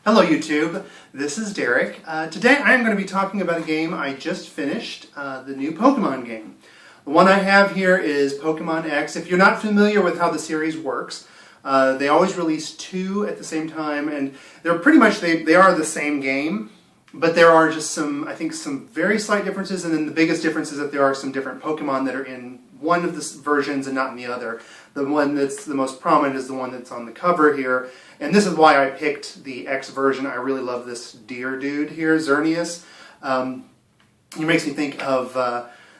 Hello YouTube, this is Derek. Today I am going to be talking about a game I just finished, the new Pokemon game. The one I have here is Pokemon X. If you're not familiar with how the series works, they always release two at the same time, and they're pretty much, they are the same game, but there are just some, I think, some very slight differences, and then the biggest difference is that there are some different Pokemon that are in one of the versions and not in the other. The one that's the most prominent is the one that's on the cover here, and this is why I picked the X version. I really love this deer dude here, Xerneas. He makes me think of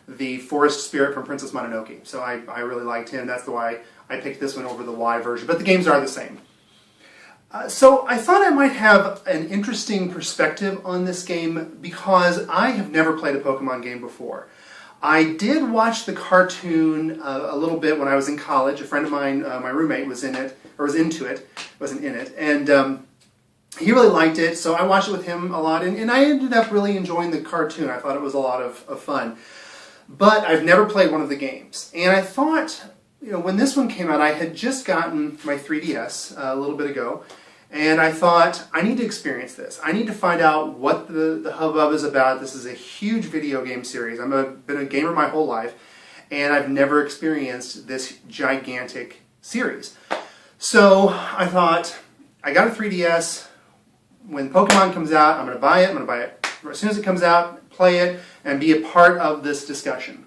the forest spirit from Princess Mononoke, so I really liked him. That's why I picked this one over the Y version, but the games are the same. So I thought I might have an interesting perspective on this game because I have never played a Pokemon game before. I did watch the cartoon a little bit when I was in college. A friend of mine, my roommate, was in it, or was into it, wasn't in it, and he really liked it, so I watched it with him a lot, and I ended up really enjoying the cartoon. I thought it was a lot of fun. But I've never played one of the games, and I thought, when this one came out, I had just gotten my 3DS a little bit ago, and I thought, I need to experience this. I need to find out what the hubbub is about. This is a huge video game series. I've been a gamer my whole life, and I've never experienced this gigantic series. So I thought, I got a 3DS. When Pokemon comes out, I'm going to buy it. I'm going to buy it as soon as it comes out, play it, and be a part of this discussion.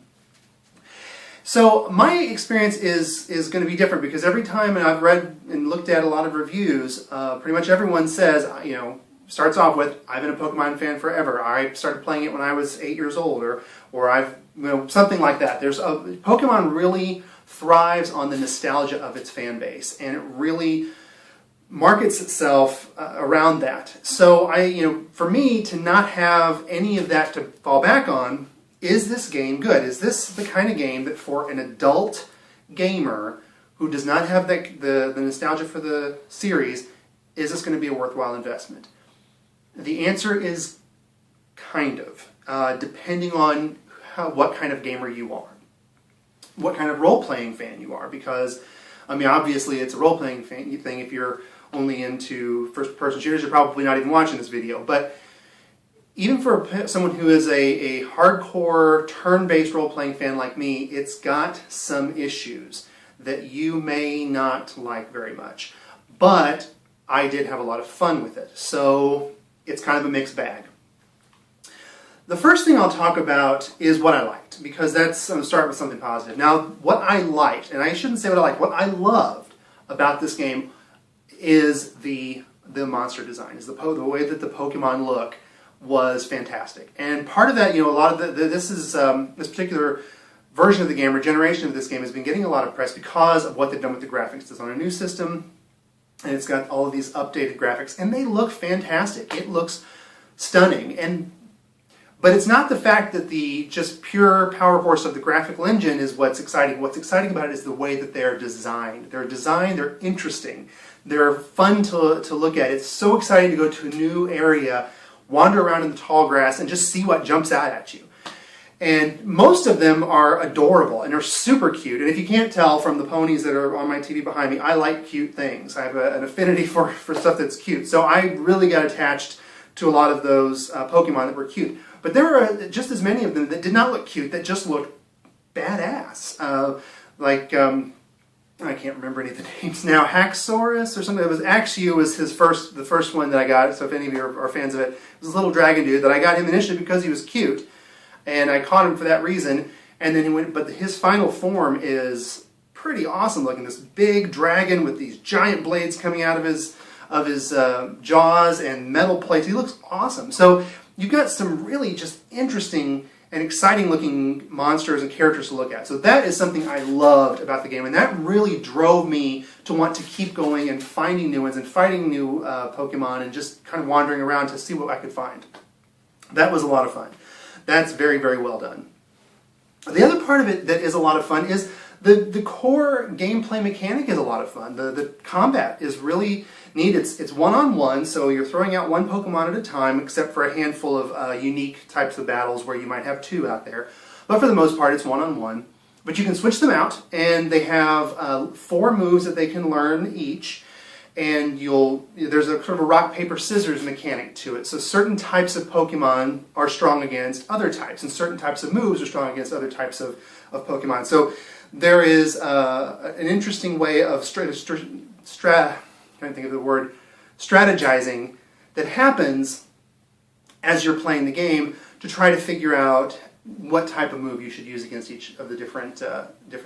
So my experience is going to be different because every time, and I've read and looked at a lot of reviews, pretty much everyone says, starts off with, I've been a Pokemon fan forever. I started playing it when I was 8 years old, or I've, something like that. Pokemon really thrives on the nostalgia of its fan base, and it really markets itself around that. So for me to not have any of that to fall back on, is this game good? Is this the kind of game that for an adult gamer who does not have the nostalgia for the series, is this going to be a worthwhile investment? The answer is kind of, depending on what kind of gamer you are. What kind of role-playing fan you are, because, obviously it's a role-playing thing. If you're only into first-person shooters, you're probably not even watching this video, but even for someone who is a hardcore turn-based role-playing fan like me, it's got some issues that you may not like very much. But I did have a lot of fun with it, so it's kind of a mixed bag. The first thing I'll talk about is what I liked, because I'm going to start with something positive. Now, what I liked, and I shouldn't say what I liked, what I loved about this game is the monster design, is the way that the Pokemon look was fantastic. And part of that, a lot of this particular version of the game, or generation of this game, has been getting a lot of press because of what they've done with the graphics. It's on a new system, and it's got all of these updated graphics, and they look fantastic. It looks stunning. But it's not the fact that the just pure power horse of the graphical engine is what's exciting. What's exciting about it is the way that they're designed. They're interesting. They're fun to look at. It's so exciting to go to a new area, wander around in the tall grass, and just see what jumps out at you. And most of them are adorable, and they're super cute. And if you can't tell from the ponies that are on my TV behind me, I like cute things. I have an affinity for stuff that's cute. So I really got attached to a lot of those Pokemon that were cute. But there were just as many of them that did not look cute, that just looked badass. I can't remember any of the names now. Haxorus or something. It was Axew was the first one that I got. So if any of you are fans of it, it was this little dragon dude that I got him initially because he was cute, and I caught him for that reason. And then he went, but his final form is pretty awesome looking. This big dragon with these giant blades coming out of his jaws and metal plates. He looks awesome. So you've got some really just interesting and exciting looking monsters and characters to look at. So that is something I loved about the game, and that really drove me to want to keep going and finding new ones and fighting new Pokemon and just kind of wandering around to see what I could find. That was a lot of fun. That's very, very well done. The other part of it that is a lot of fun is the core gameplay mechanic is a lot of fun. The combat is really neat. It's one-on-one, so you're throwing out one Pokemon at a time, except for a handful of unique types of battles where you might have two out there. But for the most part, it's one-on-one. But you can switch them out, and they have 4 moves that they can learn each. and there's a sort of a rock, paper, scissors mechanic to it. So certain types of Pokemon are strong against other types, and certain types of moves are strong against other types of Pokemon. So there is an interesting way of strategizing that happens as you're playing the game to try to figure out what type of move you should use against each of the different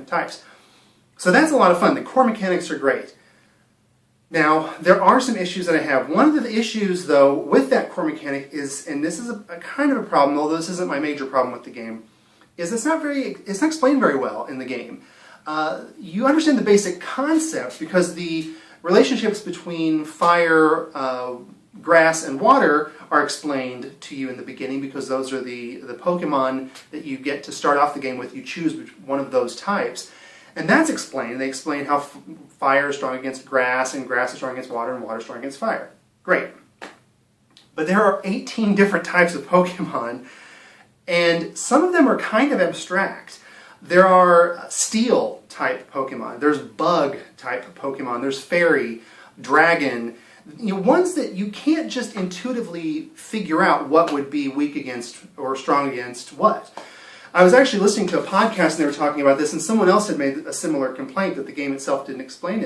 types. So that's a lot of fun. The core mechanics are great. Now, there are some issues that I have. One of the issues, though, with that core mechanic is, and this is a kind of a problem, although this isn't my major problem with the game, is it's not explained very well in the game. You understand the basic concepts because the relationships between fire, grass, and water are explained to you in the beginning because those are the Pokemon that you get to start off the game with. You choose one of those types. And that's explained. They explain how fire is strong against grass, and grass is strong against water, and water is strong against fire. Great. But there are 18 different types of Pokemon, and some of them are kind of abstract. There are steel-type Pokemon. There's bug-type Pokemon. There's fairy, dragon, ones that you can't just intuitively figure out what would be weak against or strong against what. I was actually listening to a podcast and they were talking about this, and someone else had made a similar complaint that the game itself didn't explain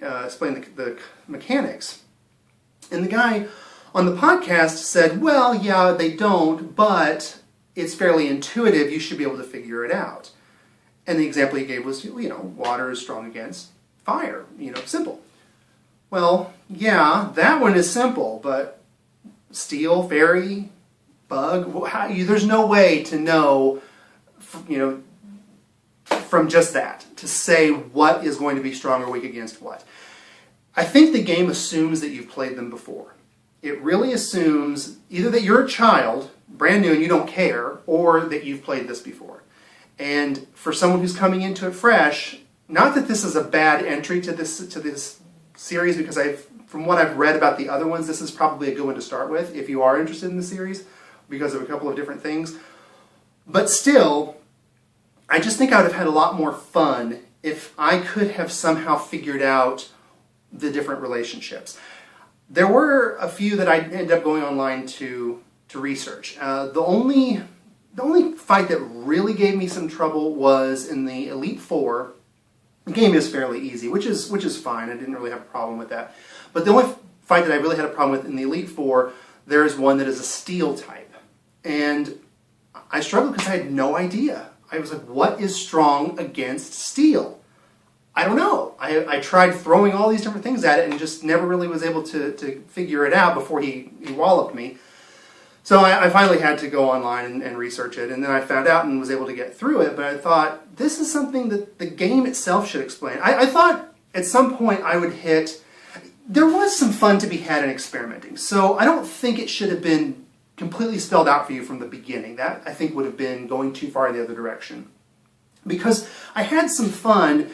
the mechanics. And the guy on the podcast said, well, yeah, they don't, but it's fairly intuitive. You should be able to figure it out. And the example he gave was, water is strong against fire. Simple. Well, yeah, that one is simple, but steel, fairy, bug, there's no way to know, from just that, to say what is going to be strong or weak against what. I think the game assumes that you've played them before. It really assumes either that you're a child, brand new, and you don't care, or that you've played this before. And for someone who's coming into it fresh, not that this is a bad entry to this series, because from what I've read about the other ones, this is probably a good one to start with if you are interested in the series because of a couple of different things. But still, I just think I would have had a lot more fun if I could have somehow figured out the different relationships. There were a few that I ended up going online to research. The only fight that really gave me some trouble was in the Elite Four. The game is fairly easy, which is fine. I didn't really have a problem with that. But the only fight that I really had a problem with in the Elite Four, there is one that is a steel type. And I struggled because I had no idea. I was like, what is strong against steel? I don't know. I tried throwing all these different things at it and just never really was able to figure it out before he walloped me. So I finally had to go online and research it, and then I found out and was able to get through it, but I thought, this is something that the game itself should explain. I thought at some point I would hit... There was some fun to be had in experimenting, so I don't think it should have been completely spelled out for you from the beginning. That, I think, would have been going too far in the other direction. Because I had some fun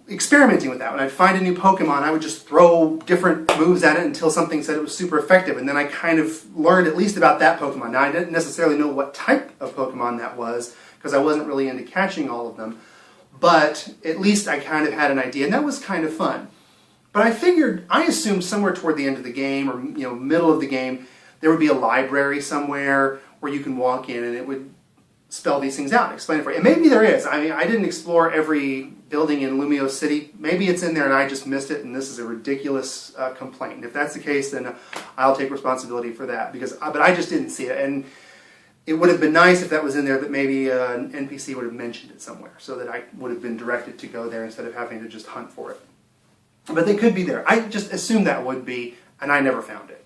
experimenting with that. When I'd find a new Pokemon, I would just throw different moves at it until something said it was super effective, and then I kind of learned at least about that Pokemon. Now, I didn't necessarily know what type of Pokemon that was, because I wasn't really into catching all of them, but at least I kind of had an idea, and that was kind of fun. But I assumed somewhere toward the end of the game, or middle of the game, there would be a library somewhere where you can walk in and it would spell these things out and explain it for you. And maybe there is. I mean, I didn't explore every building in Lumio City. Maybe it's in there and I just missed it, and this is a ridiculous complaint. And if that's the case, then I'll take responsibility for that. But I just didn't see it. And it would have been nice if that was in there, that maybe an NPC would have mentioned it somewhere so that I would have been directed to go there instead of having to just hunt for it. But they could be there. I just assumed that would be, and I never found it.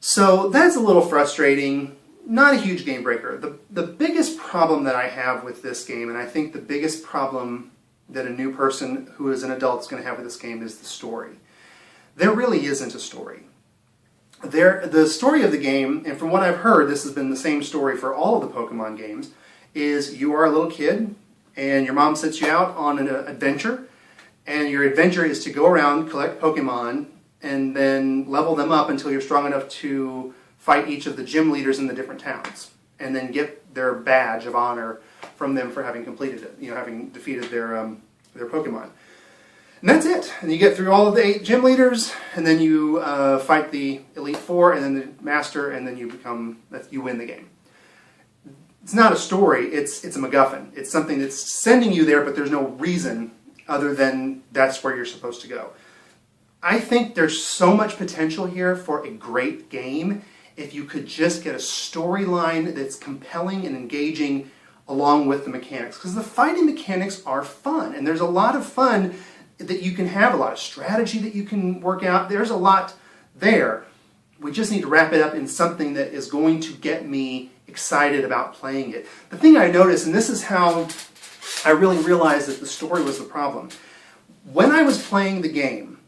So that's a little frustrating. Not a huge game breaker. The biggest problem that I have with this game, and I think the biggest problem that a new person who is an adult is going to have with this game, is the story. There really isn't a story. The story of the game, and from what I've heard, this has been the same story for all of the Pokemon games, is you are a little kid and your mom sets you out on an adventure, and your adventure is to go around, collect Pokemon, and then level them up until you're strong enough to fight each of the gym leaders in the different towns, and then get their badge of honor from them for having completed it, having defeated their Pokemon. And that's it. And you get through all of the 8 gym leaders, and then you fight the Elite Four, and then the Master, and then you win the game. It's not a story, it's a MacGuffin. It's something that's sending you there, but there's no reason other than that's where you're supposed to go. I think there's so much potential here for a great game if you could just get a storyline that's compelling and engaging along with the mechanics. Because the fighting mechanics are fun, and there's a lot of fun that you can have, a lot of strategy that you can work out. There's a lot there. We just need to wrap it up in something that is going to get me excited about playing it. The thing I noticed, and this is how I really realized that the story was the problem. When I was playing the game,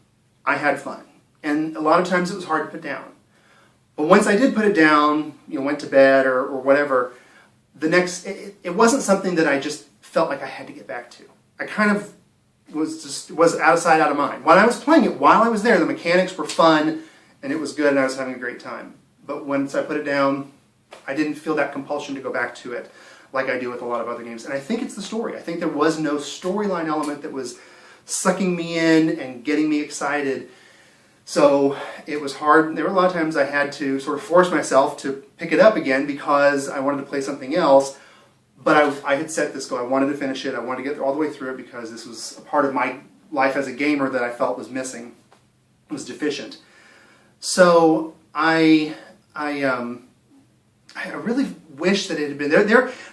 I had fun. And a lot of times it was hard to put down. But once I did put it down, went to bed or whatever, it wasn't something that I just felt like I had to get back to. I kind of was out of sight, out of mind. When I was playing it, while I was there, the mechanics were fun, and it was good, and I was having a great time. But once I put it down, I didn't feel that compulsion to go back to it like I do with a lot of other games. And I think it's the story. I think there was no storyline element that was sucking me in and getting me excited. So it was hard. There were a lot of times I had to sort of force myself to pick it up again because I wanted to play something else. But I had set this goal. I wanted to finish it. I wanted to get all the way through it because this was a part of my life as a gamer that I felt was missing, was deficient. So I really wish that it had been there.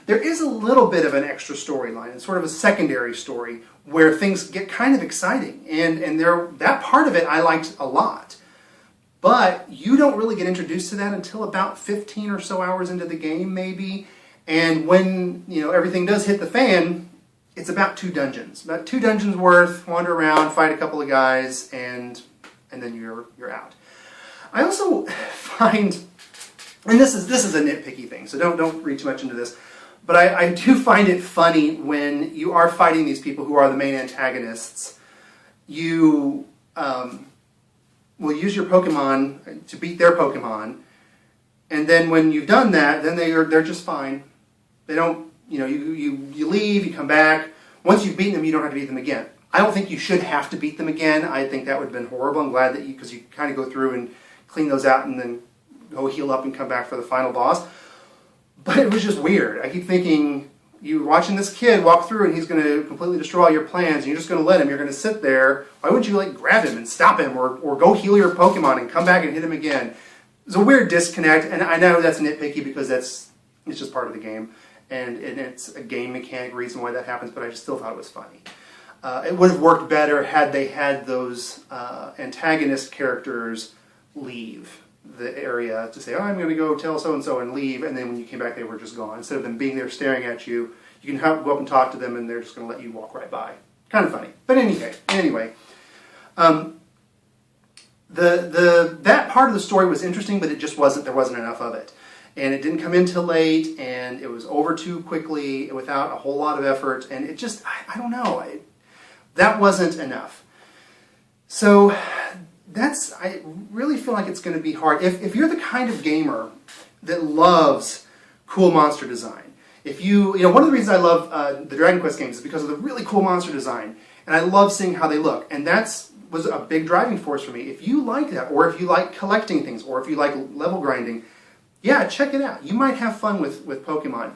There is a little bit of an extra storyline. It's sort of a secondary story where things get kind of exciting, and that part of it I liked a lot. But you don't really get introduced to that until about 15 or so hours into the game, maybe. And when everything does hit the fan, it's about 2 dungeons, about 2 dungeons worth. Wander around, fight a couple of guys, and then you're out. I also find, and this is a nitpicky thing, so don't read too much into this, but I do find it funny when you are fighting these people who are the main antagonists. You will use your Pokemon to beat their Pokemon, and then when you've done that, then they're just fine. They don't, you leave, you come back. Once you've beaten them, you don't have to beat them again. I don't think you should have to beat them again. I think that would have been horrible. I'm glad that because you kind of go through and clean those out and then go heal up and come back for the final boss. But it was just weird. I keep thinking, you're watching this kid walk through and he's going to completely destroy all your plans and you're just going to let him. You're going to sit there. Why wouldn't you grab him and stop him or go heal your Pokemon and come back and hit him again? It's a weird disconnect, and I know that's nitpicky because it's just part of the game. And it's a game mechanic reason why that happens, but I just still thought it was funny. It would have worked better had they had those antagonist characters leave the area to say, I'm going to go tell so-and-so and leave, and then when you came back they were just gone. Instead of them being there staring at you, you can go up and talk to them and they're just going to let you walk right by. Kind of funny. But anyway, that part of the story was interesting, but there wasn't enough of it. And it didn't come in till late, and it was over too quickly without a whole lot of effort, and it just, I don't know, that wasn't enough. So I really feel like it's going to be hard. If you're the kind of gamer that loves cool monster design, one of the reasons I love the Dragon Quest games is because of the really cool monster design, and I love seeing how they look, and was a big driving force for me. If you like that, or if you like collecting things, or if you like level grinding, yeah, check it out. You might have fun with Pokemon.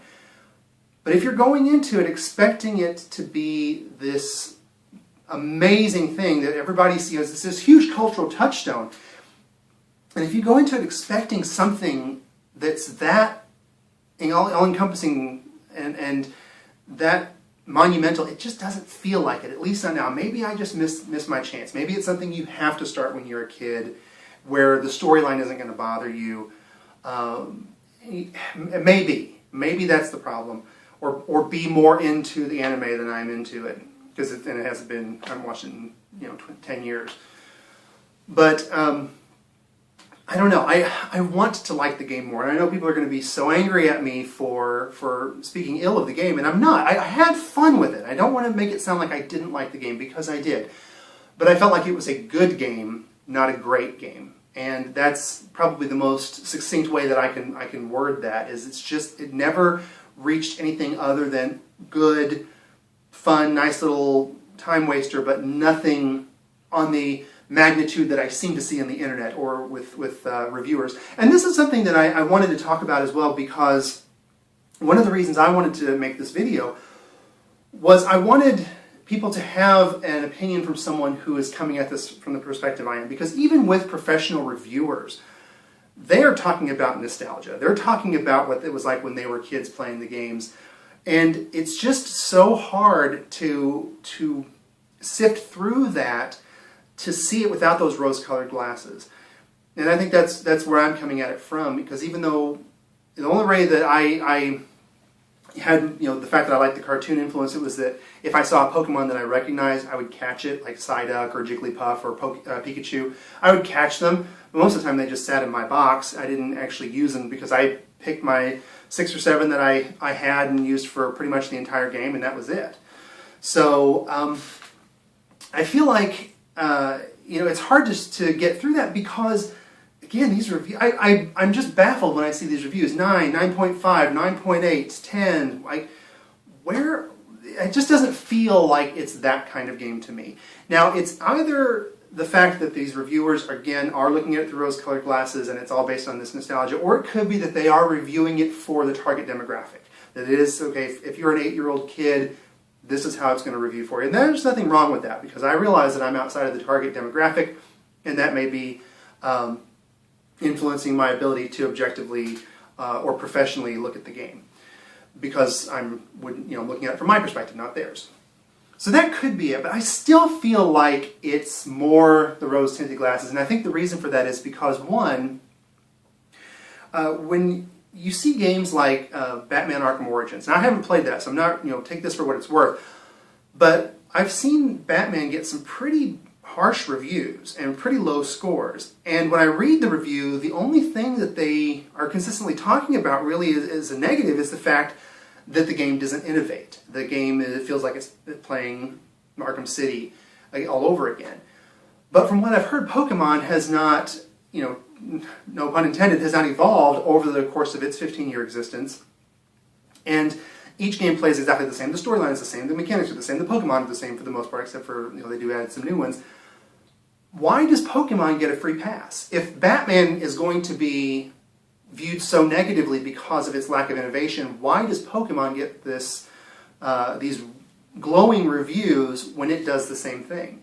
But if you're going into it expecting it to be this amazing thing that everybody sees, it's this huge cultural touchstone, and if you go into it expecting something that's that all-encompassing and that monumental, it just doesn't feel like it, at least not now. Maybe I just missed my chance. Maybe it's something you have to start when you're a kid, where the storyline isn't going to bother you. Maybe that's the problem, or be more into the anime than I'm into it, because it hasn't been. I haven't watched it in 10 years. But I don't know. I want to like the game more, and I know people are going to be so angry at me for speaking ill of the game, and I'm not. I had fun with it. I don't want to make it sound like I didn't like the game, because I did, but I felt like it was a good game, not a great game. And that's probably the most succinct way that I can word that, is it never reached anything other than good, fun, nice little time waster, but nothing on the magnitude that I seem to see on the internet or with reviewers. And this is something that I wanted to talk about as well, because one of the reasons I wanted to make this video was I wanted people to have an opinion from someone who is coming at this from the perspective I am. Because even with professional reviewers, they are talking about nostalgia. They're talking about what it was like when they were kids playing the games. And it's just so hard to sift through that, to see it without those rose-colored glasses. And I think that's where I'm coming at it from, because even though the only way that I had, the fact that I liked the cartoon influence, it was that if I saw a Pokemon that I recognized, I would catch it, like Psyduck or Jigglypuff or Pikachu. I would catch them, but most of the time they just sat in my box. I didn't actually use them because I picked my 6 or 7 that I had and used for pretty much the entire game, and that was it. So I feel like it's hard to get through that, because again, these reviews, I'm just baffled when I see these reviews. 9, 9.5, 9.8, 10. Like, where? It just doesn't feel like it's that kind of game to me. Now, it's either the fact that these reviewers, again, are looking at it through rose-colored glasses and it's all based on this nostalgia, or it could be that they are reviewing it for the target demographic. That it is, okay, if you're an 8-year-old kid, this is how it's going to review for you. And there's nothing wrong with that, because I realize that I'm outside of the target demographic, and that may be influencing my ability to objectively or professionally look at the game, because I'm looking at it from my perspective, not theirs. So that could be it, but I still feel like it's more the rose-tinted glasses, and I think the reason for that is because, one, when you see games like Batman Arkham Origins, and I haven't played that, so I'm not, take this for what it's worth, but I've seen Batman get some pretty harsh reviews and pretty low scores. And when I read the review, the only thing that they are consistently talking about really is a negative, is the fact that the game doesn't innovate. The game, it feels like it's playing Arkham City all over again. But from what I've heard, Pokemon has not, no pun intended, has not evolved over the course of its 15-year existence. And each game plays exactly the same. The storyline is the same. The mechanics are the same. The Pokemon are the same for the most part, except for, they do add some new ones. Why does Pokemon get a free pass? If Batman is going to be viewed so negatively because of its lack of innovation, why does Pokemon get these glowing reviews when it does the same thing?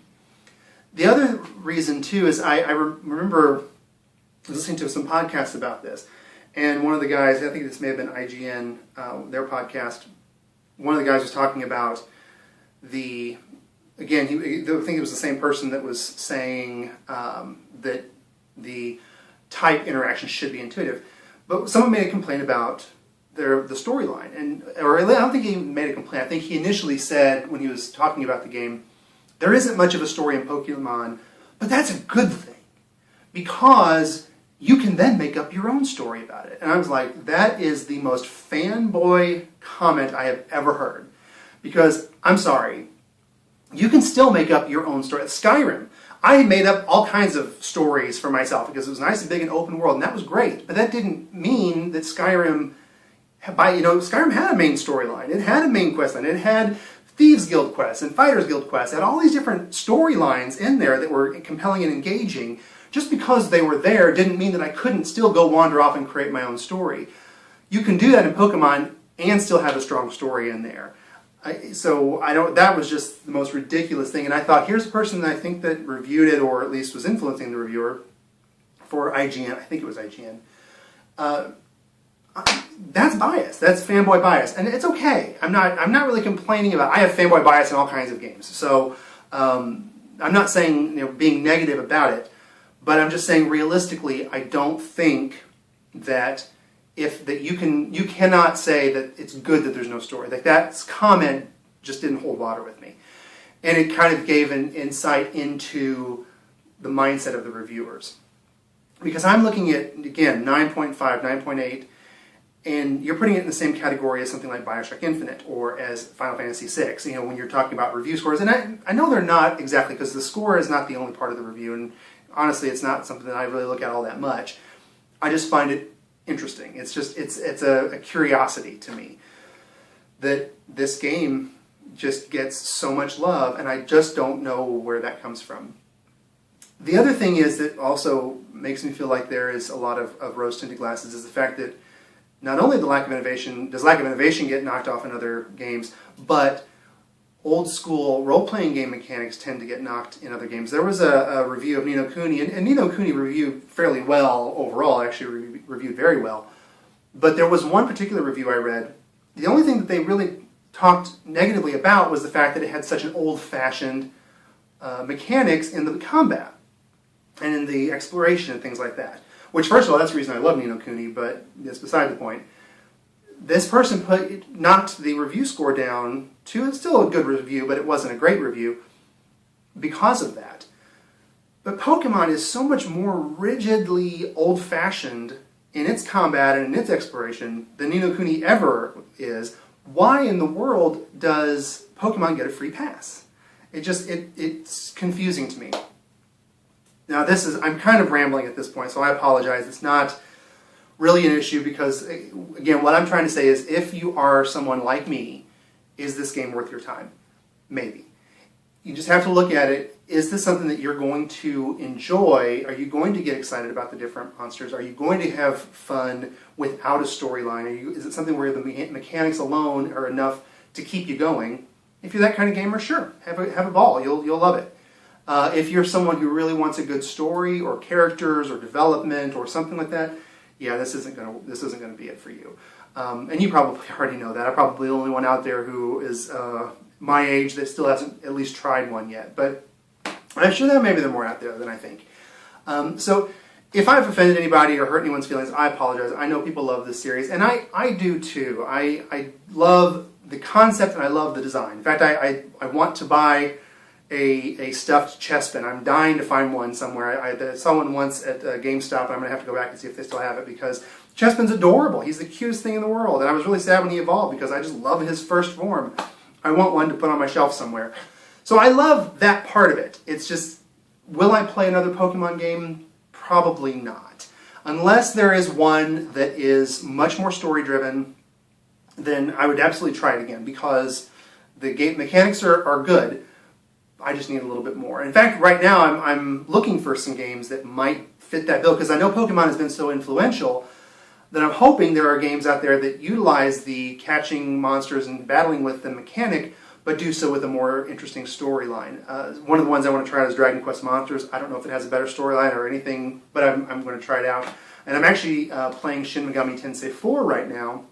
The other reason, too, is I remember listening to some podcasts about this, and one of the guys, I think this may have been IGN, their podcast, one of the guys was talking about again, I think it was the same person that was saying that the type interaction should be intuitive. But someone made a complaint about the storyline, or I don't think he made a complaint. I think he initially said, when he was talking about the game, there isn't much of a story in Pokemon, but that's a good thing, because you can then make up your own story about it. And I was like, that is the most fanboy comment I have ever heard. Because, I'm sorry, you can still make up your own story. Skyrim, I made up all kinds of stories for myself because it was nice and big and open world, and that was great. But that didn't mean that Skyrim had a main storyline. It had a main quest line. It had Thieves Guild quests and Fighters Guild quests. It had all these different storylines in there that were compelling and engaging. Just because they were there didn't mean that I couldn't still go wander off and create my own story. You can do that in Pokemon and still have a strong story in there. That was just the most ridiculous thing. And I thought, here's a person that I think that reviewed it, or at least was influencing the reviewer for IGN. I think it was IGN. That's bias. That's fanboy bias, and it's okay. I'm not really complaining about. I have fanboy bias in all kinds of games, so I'm not saying being negative about it, but I'm just saying realistically, I don't think that you cannot say that it's good that there's no story. Like, that comment just didn't hold water with me, and it kind of gave an insight into the mindset of the reviewers, because I'm looking at, again, 9.5, 9.8. And you're putting it in the same category as something like Bioshock Infinite or as Final Fantasy VI, when you're talking about review scores. And I know they're not exactly, because the score is not the only part of the review, and honestly, it's not something that I really look at all that much. I just find it interesting. It's a curiosity to me that this game just gets so much love, and I just don't know where that comes from. The other thing is that also makes me feel like there is a lot of rose-tinted glasses is the fact that not only does lack of innovation get knocked off in other games, but old school role-playing game mechanics tend to get knocked in other games. There was a review of Ni no Kuni, and Ni no Kuni reviewed fairly well overall, actually reviewed very well. But there was one particular review I read. The only thing that they really talked negatively about was the fact that it had such an old-fashioned mechanics in the combat and in the exploration and things like that. Which, first of all, that's the reason I love Ni no Kuni, but that's beside the point. This person knocked the review score down to, it's still a good review, but it wasn't a great review because of that. But Pokemon is so much more rigidly old-fashioned in its combat and in its exploration than Ni no Kuni ever is. Why in the world does Pokemon get a free pass? It's confusing to me. Now I'm kind of rambling at this point, so I apologize. It's not really an issue because, again, what I'm trying to say is if you are someone like me, is this game worth your time? Maybe. You just have to look at it. Is this something that you're going to enjoy? Are you going to get excited about the different monsters? Are you going to have fun without a storyline? Is it something where the mechanics alone are enough to keep you going? If you're that kind of gamer, sure, have a ball. You'll love it. If you're someone who really wants a good story or characters or development or something like that, yeah, this isn't gonna be it for you. And you probably already know that. I'm probably the only one out there who is my age that still hasn't at least tried one yet. But I'm sure that maybe there are more out there than I think. So if I've offended anybody or hurt anyone's feelings, I apologize. I know people love this series, and I do too. I love the concept and I love the design. In fact, I want to buy a stuffed Chespin. I'm dying to find one somewhere. I saw one once at GameStop, and I'm going to have to go back and see if they still have it because Chespin's adorable. He's the cutest thing in the world, and I was really sad when he evolved because I just love his first form. I want one to put on my shelf somewhere. So I love that part of it. It's just, will I play another Pokemon game? Probably not. Unless there is one that is much more story-driven, then I would absolutely try it again because the game mechanics are good. I just need a little bit more. In fact, right now I'm looking for some games that might fit that bill because I know Pokemon has been so influential that I'm hoping there are games out there that utilize the catching monsters and battling with the mechanic, but do so with a more interesting storyline. One of the ones I want to try out is Dragon Quest Monsters. I don't know if it has a better storyline or anything, but I'm going to try it out. And I'm actually playing Shin Megami Tensei 4 right now,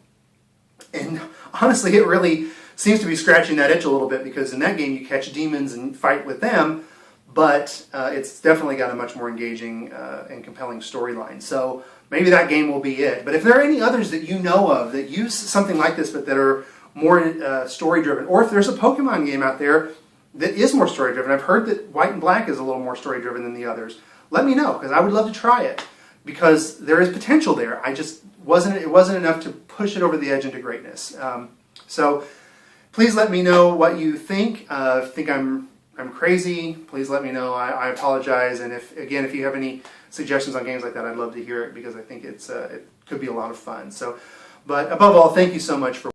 and honestly, it really seems to be scratching that itch a little bit because in that game you catch demons and fight with them, but it's definitely got a much more engaging and compelling storyline. So maybe that game will be it. But if there are any others that you know of that use something like this but that are more story-driven, or if there's a Pokemon game out there that is more story-driven, I've heard that White and Black is a little more story-driven than the others, let me know because I would love to try it because there is potential there. It wasn't enough to push it over the edge into greatness. So please let me know what you think. Think I'm crazy, please let me know. I apologize, and if you have any suggestions on games like that, I'd love to hear it because I think it could be a lot of fun. So, but above all, thank you so much for